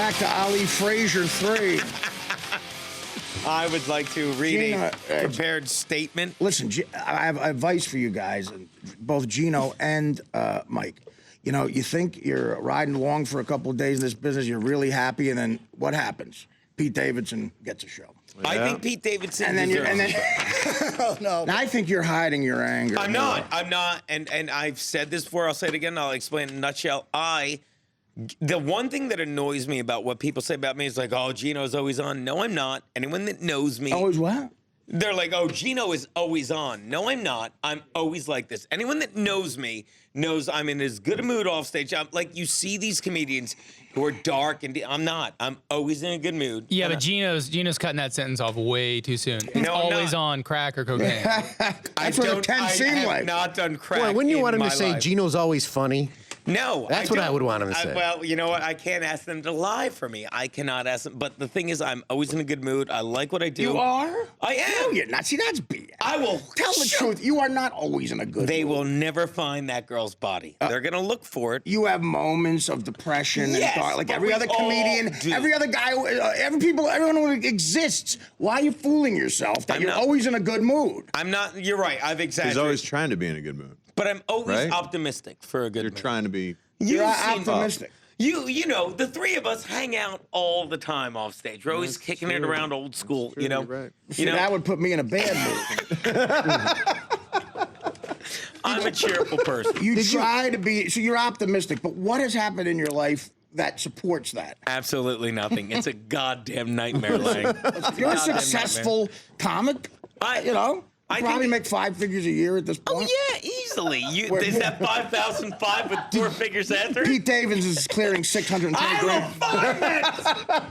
back to Ali Frazier 3. I would like to read a prepared statement. Listen, I have advice for you guys, both Geno and Mike. You know, you think you're riding along for a couple of days in this business, you're really happy, and then what happens? Pete Davidson gets a show. Yeah. I think Pete Davidson and then oh, no. I think you're hiding your anger. I'm not. And I've said this before. I'll say it again. I'll explain in a nutshell. The one thing that annoys me about what people say about me is like, oh, Geno's always on. No, I'm not. Anyone that knows me. Always what? They're like, oh, Geno is always on. No, I'm not. I'm always like this. Anyone that knows me knows I'm in as good a mood off stage. I'm like, you see these comedians who are dark, and I'm not. I'm always in a good mood. Yeah, but Geno's cutting that sentence off way too soon. It's always on crack or cocaine. That's what it can seem like. I have not done crack. Boy, wouldn't you want him to say life. Geno's always funny? No, that's what I would want him to say. Well, you know what? I can't ask them to lie for me. I cannot ask them. But the thing is, I'm always in a good mood. I like what I do. You are? I am. No, you're not. See, that's BS. I will tell the truth. You are not always in a good mood. They will never find that girl's body. They're gonna look for it. You have moments of depression and thought, like every other comedian, every other guy, everyone who exists. Why are you fooling yourself that you're always in a good mood? I'm not. You're right. I've exaggerated. He's always trying to be in a good mood. But I'm always optimistic for a good mood. You're trying to be. You're optimistic. You know, the three of us hang out all the time off stage. We're always kicking it around old school, you know. Right. See, that would put me in a bad mood. I'm a cheerful person. You try to be, so you're optimistic, but what has happened in your life that supports that? Absolutely nothing. It's a goddamn nightmare, Lang. You're a successful comic, you know. You probably make 5 figures a year at this point. Oh, yeah, easily. Is that 5,005 with 4 figures after? Pete Davidson is clearing 620 grand.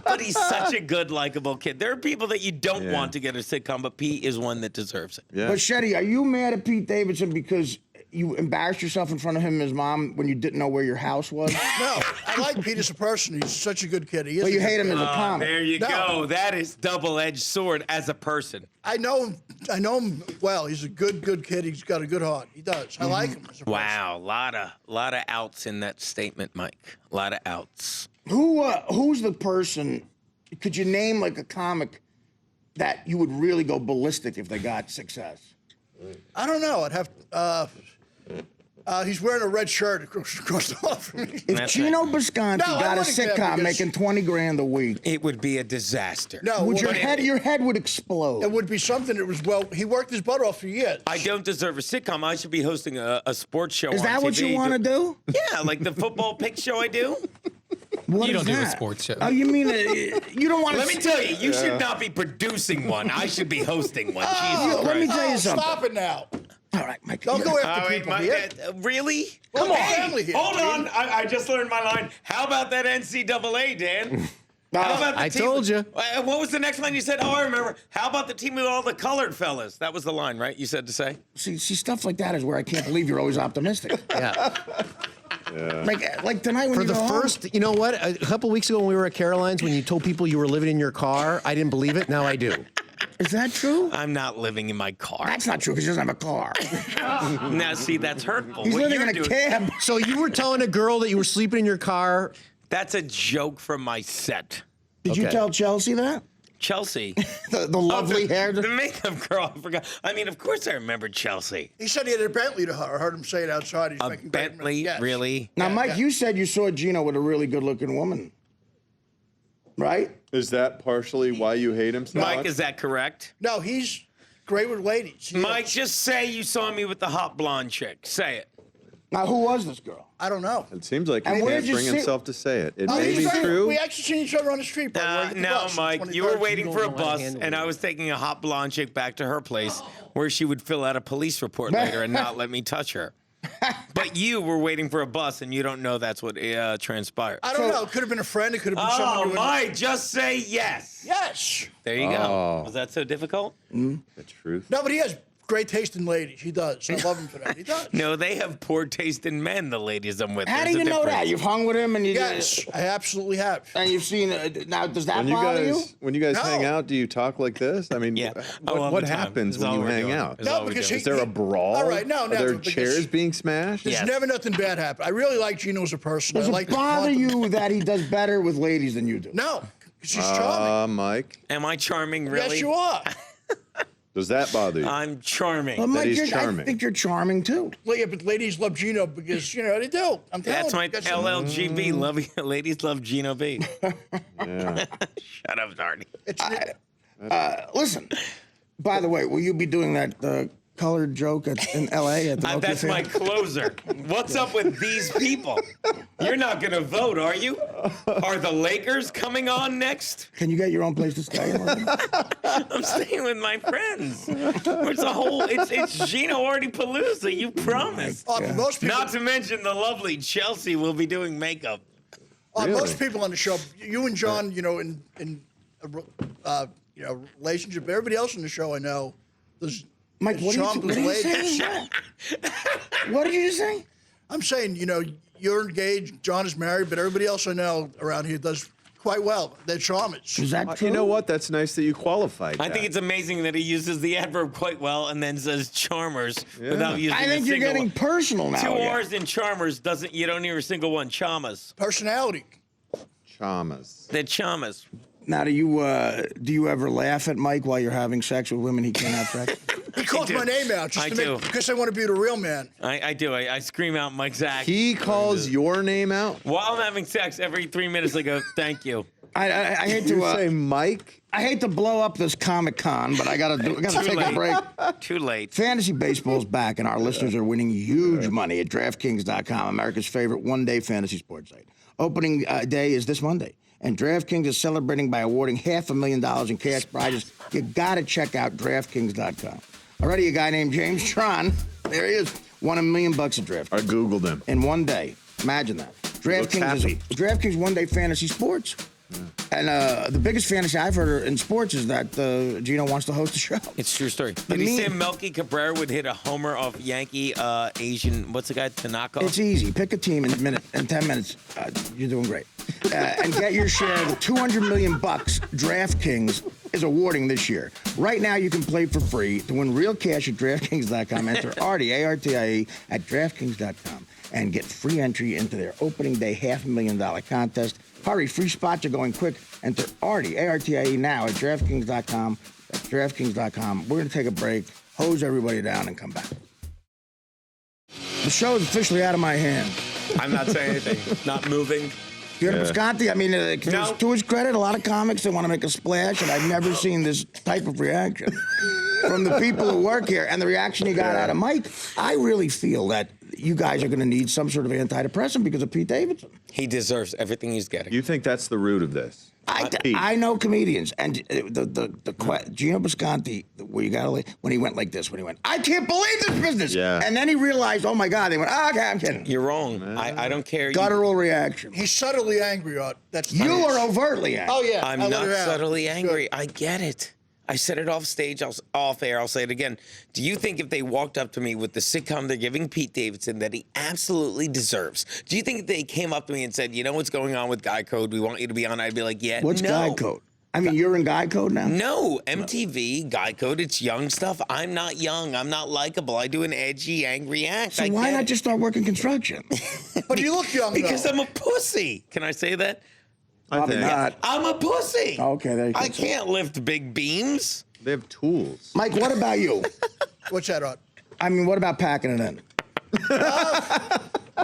But he's such a good, likable kid. There are people that you don't want to get a sitcom, but Pete is one that deserves it. Yeah. But, Shetty, are you mad at Pete Davidson because you embarrassed yourself in front of him and his mom when you didn't know where your house was? No, I like Pete as a person. He's such a good kid. He is. But you hate him as a comic. There you go. That is double-edged sword as a person. I know him well. He's a good kid. He's got a good heart. He does. I like him as a person. Wow, a lot of outs in that statement, Mike. A lot of outs. Who's the person? Could you name like a comic that you would really go ballistic if they got success? I don't know. I'd have. He's wearing a red shirt across the hall from me. If Geno Bisconte got a sitcom making 20 grand a week, it would be a disaster. No, would your head would explode. It would be something that was he worked his butt off for years. I don't deserve a sitcom. I should be hosting a sports show. Is that what you want to do? Yeah, like the football pick show I do. You don't do a sports show. Oh, you mean you don't want to? Let me tell you, you should not be producing one. I should be hosting one. Let me tell you something. Stop it now. All right, Mike. Don't go after people here. Really? Come on. Hold on. I just learned my line. How about that NCAA, Dan? How about the I team told you. What was the next line you said? Oh, I remember. How about the team with all the colored fellas? That was the line, right? You said to say? See, stuff like that is where I can't believe you're always optimistic. Yeah. Like tonight when For you the go first, home. you know what? A couple weeks ago when we were at Caroline's, when you told people you were living in your car, I didn't believe it. Now I do. Is that true? I'm not living in my car. That's not true because he doesn't have a car. Now, see, that's hurtful. He's living in a cab. So you were telling a girl that you were sleeping in your car? That's a joke from my set. Did you tell Chelsea that? Chelsea. the lovely hair. The makeup girl. I forgot. I mean, of course I remember Chelsea. He said he had a Bentley to her. I heard him say it outside. He's making Bentley? Yes. Really? Now, Mike, you said you saw Geno with a really good-looking woman, right? Is that partially why you hate him so Mike, much? is that correct? No, he's great with ladies. Mike, just say you saw me with the hot blonde chick. Say it. Now, who was this girl? I don't know. It seems like he And where can't did you bring see- himself to say it. It Oh, may be true. We actually seen each other on the street. No, Mike, you were waiting for a bus, and I was taking a hot blonde chick back to her place where she would fill out a police report later and not let me touch her. But you were waiting for a bus, and you don't know that's what transpired. I don't know. It could have been a friend. It could have been someone. Oh, you would- Mike, just say yes. Yes. There you go. Was that so difficult? The truth. No, but he has great taste in ladies. He does. I love him for that. He does. No, they have poor taste in men, the ladies I'm with. How do There's you a know that? difference. You've hung with him, and you Yes, I absolutely have. and you've seen. Now, does that When you bother you? guys when you guys No. hang out, do you talk like this? I mean, Yeah. All what the time. happens That's when all you we're hang doing. out? That's all we're because doing. Is there a brawl? All right, no, Are never, there because chairs being smashed? There's Yes. never nothing bad happen. I really like Geno as a person. Does I it like to bother haunt him. you that he does better with ladies than you do? No, because she's charming. Mike, Am I charming, really? Yes, you are. does that bother you? I'm charming. Well, Mike, he's I charming. think you're charming too. Well, yeah, but ladies love Geno because, they do. I'm telling That's you. my That's- LLGB. Ladies love Geno B. Yeah. Shut up, Artie. Listen, by the way, will you be doing that colored joke in L.A. at the Loki That's my Theater? closer. What's up with these people? You're not going to vote, are you? Are the Lakers coming on next? Can you get your own place to stay? I'm staying with my friends. It's Geno Artie Palooza. You promised. Most people, Not to mention the lovely Chelsea will be doing makeup. most people on the show, you and John, in relationship. Everybody else on the show, I know, there's Mike, what are charmed with you ladies. saying? What did you just say? I'm saying, you're engaged, John is married, but everybody else I know around here does quite well. They're charmers. Is that true? You know what? That's nice that you qualified. I think it's amazing that he uses the adverb quite well and then says charmers without using I think a you're single getting one. personal now. Two again. R's in charmers you don't hear a single one. Chamas. Personality. Chamas. They're chamas. Now, do you ever laugh at Mike while you're having sex with women he can't have sex? He calls do. my name out I do. because I want to be the real man. I do. I scream out Mike's act. He calls your name out. While I'm having sex, every 3 minutes I go, thank you. I hate You to say Mike. I hate to blow up this Comic-Con, but I gotta take a break. Too late. Fantasy baseball's back, and our listeners are winning huge money at DraftKings.com, America's favorite one-day fantasy sports site. Opening day is this Monday, and DraftKings is celebrating by awarding $500,000 in cash prizes. You gotta check out DraftKings.com. Already, a guy named James Tron, there he is, won $1 million at DraftKings. I googled him. In one day. Imagine that. looks happy. DraftKings one-day fantasy sports. And the biggest fantasy I've heard in sports is that Geno wants to host a show. It's a true story. Did he say Melky Cabrera would hit a homer off Yankee Asian, what's the guy, Tanaka? It's easy. Pick a team in 10 minutes. You're doing great. And get your share of the $200 million DraftKings is awarding this year. Right now, you can play for free to win real cash at DraftKings.com. Enter Artie, A-R-T-I-E, at DraftKings.com and get free entry into their opening day $500,000 contest. Hurry, free spots are going quick. Enter Artie, A-R-T-I-E, now at DraftKings.com. That's DraftKings.com. We're going to take a break, hose everybody down, and come back. The show is officially out of my hand. I'm not saying anything. Not moving. Geno Bisconte, I mean, No. to his credit, a lot of comics that want to make a splash, and I've never seen this type of reaction from the people who work here. And the reaction he got out of Mike, I really feel that you guys are going to need some sort of antidepressant because of Pete Davidson. He deserves everything he's getting. You think that's the root of this? Pete. I know comedians, and Geno Bisconte, where you got when he went like this, when he went, I can't believe this business, Yeah. and then he realized, oh my God, they went, okay, I'm kidding. You're wrong. I don't care. Guttural reaction. He's subtly angry, Art. That's You are overtly angry. Oh, yeah. I'm I let not it out. subtly It's angry. good. I get it. I said it off stage, off air. I'll say it again. Do you think if they walked up to me with the sitcom they're giving Pete Davidson that he absolutely deserves, do you think if they came up to me and said, you know what's going on with Guy Code, we want you to be on, I'd be like, yeah, What's no. Guy Code? I mean, you're in Guy Code now? No, MTV, Guy Code, it's young stuff. I'm not young. I'm not likable. I do an edgy, angry act. So I why get not it. just start working construction? But you look young, Because though. I'm a pussy. Can I say that? Probably not. I'm a pussy. Okay, there you go. I can't lift big beams. They have tools. Mike, what about you? What's that, Art? I mean, what about packing it in?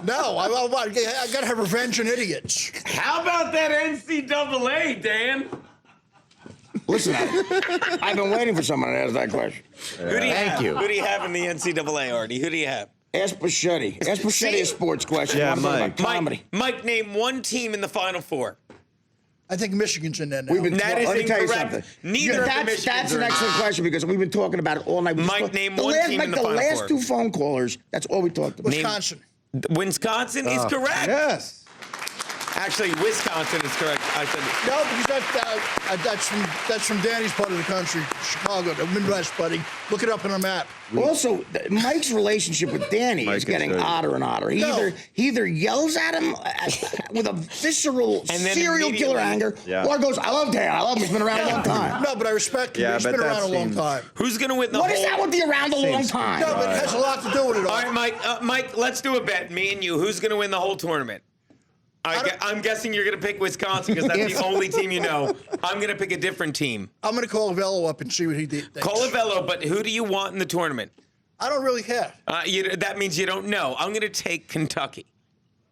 No, I got to have revenge on idiots. How about that NCAA, Dan? Listen, I've been waiting for someone to ask that question. Who do you Thank have? you. Who do you have in the NCAA, Artie? Who do you have? Ask Bichetti. Ask Bichetti a sports question. Yeah, I'm talking Mike. about comedy. Mike, name one team in the Final Four. I think Michigan's in there now. We've been That is let me tell you incorrect. something. Neither of the that's Michigans an are in excellent question because we've been talking about it all night. Mike, name one team Mike, in the the Final last Four. two phone callers, that's all we talked about. Wisconsin. Wisconsin is correct. Yes. Actually, Wisconsin is correct. I said No, because that's from Danny's part of the country, Chicago, the Midwest, buddy. Look it up on a map. Also, Mike's relationship with Danny Mike is can getting show you. odder and odder. He either yells at him with a visceral And then serial killer anger, Yeah. or goes, "I love Dan. I love him. He's been around a long time." No, but I respect him. Yeah, He's but been that around a long seems- time. who's going to win the What whole? is that with the around a long time? No, but it has a lot to do with it all. All right, Mike, let's do a bet. Me and you. Who's going to win the whole tournament? I'm guessing you're going to pick Wisconsin because that's the only team you know. I'm going to pick a different team. I'm going to call Vello up and see what he thinks. Call Avello, but who do you want in the tournament? I don't really care. That means you don't know. I'm going to take Kentucky.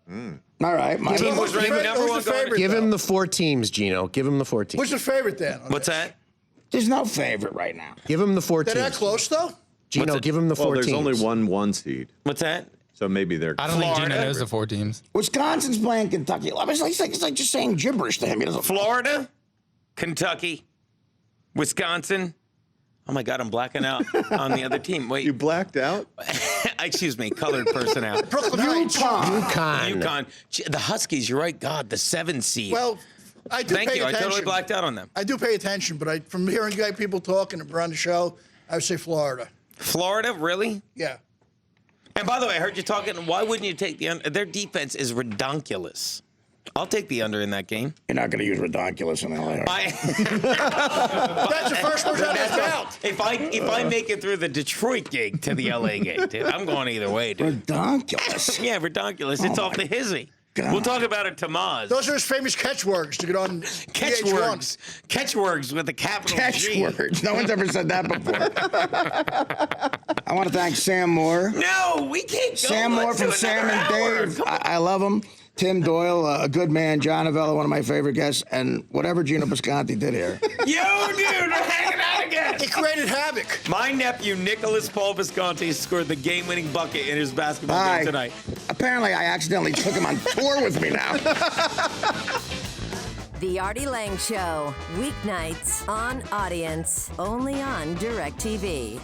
All right, Mike. Team was ranked number Who's one the going. favorite? Give him the 4 teams, Geno. Give him the 4 teams. What's the favorite then? What's that? There's no favorite right now. Give him the 4 They're teams. that close, though? Geno, What's it? give him the 4 Well, there's teams. only one seed, What's that? so maybe they're. I don't think Geno Florida. knows the 4 teams. Wisconsin's playing Kentucky. It's like just saying gibberish to him. He doesn't. Florida, Kentucky, Wisconsin. Oh my God, I'm blacking out on the other team. Wait, You blacked out? excuse me, colored person out. Brooklyn Heights. UConn. The Huskies, you're right. God, the 7 seed. Well, I do Thank pay you. attention. I totally blacked out on them. I do pay attention, but from hearing people talking around the show, I would say Florida. Florida, really? Yeah. And by the way, I heard you talking. Why wouldn't you take the under? Their defense is redonkulous. I'll take the under in that game. You're not going to use redonkulous in LA. That's the first word out of his mouth. If I make it through the Detroit gig to the LA gig, dude, I'm going either way, dude. Redonkulous. Yeah, redonkulous. It's off the hizzy. God. We'll talk about it to Maz. Those are his famous catchwords to get on Catchwords. Catchwords with a capital G. Catchwords. No one's ever said that before. I want to thank Sam Moore. No, we can't go. Sam Moore Let's from do Sam another and hour. Dave. Come on. I love him. Tim Doyle, a good man. John Avello, one of my favorite guests. And whatever Geno Bisconte did here. Yo, dude, we're hanging out again. He created havoc. My nephew, Nicholas Paul Visconti, scored the game-winning bucket in his basketball game tonight. Apparently, I accidentally took him on tour with me now. The Artie Lange Show, weeknights on Audience, only on DirecTV.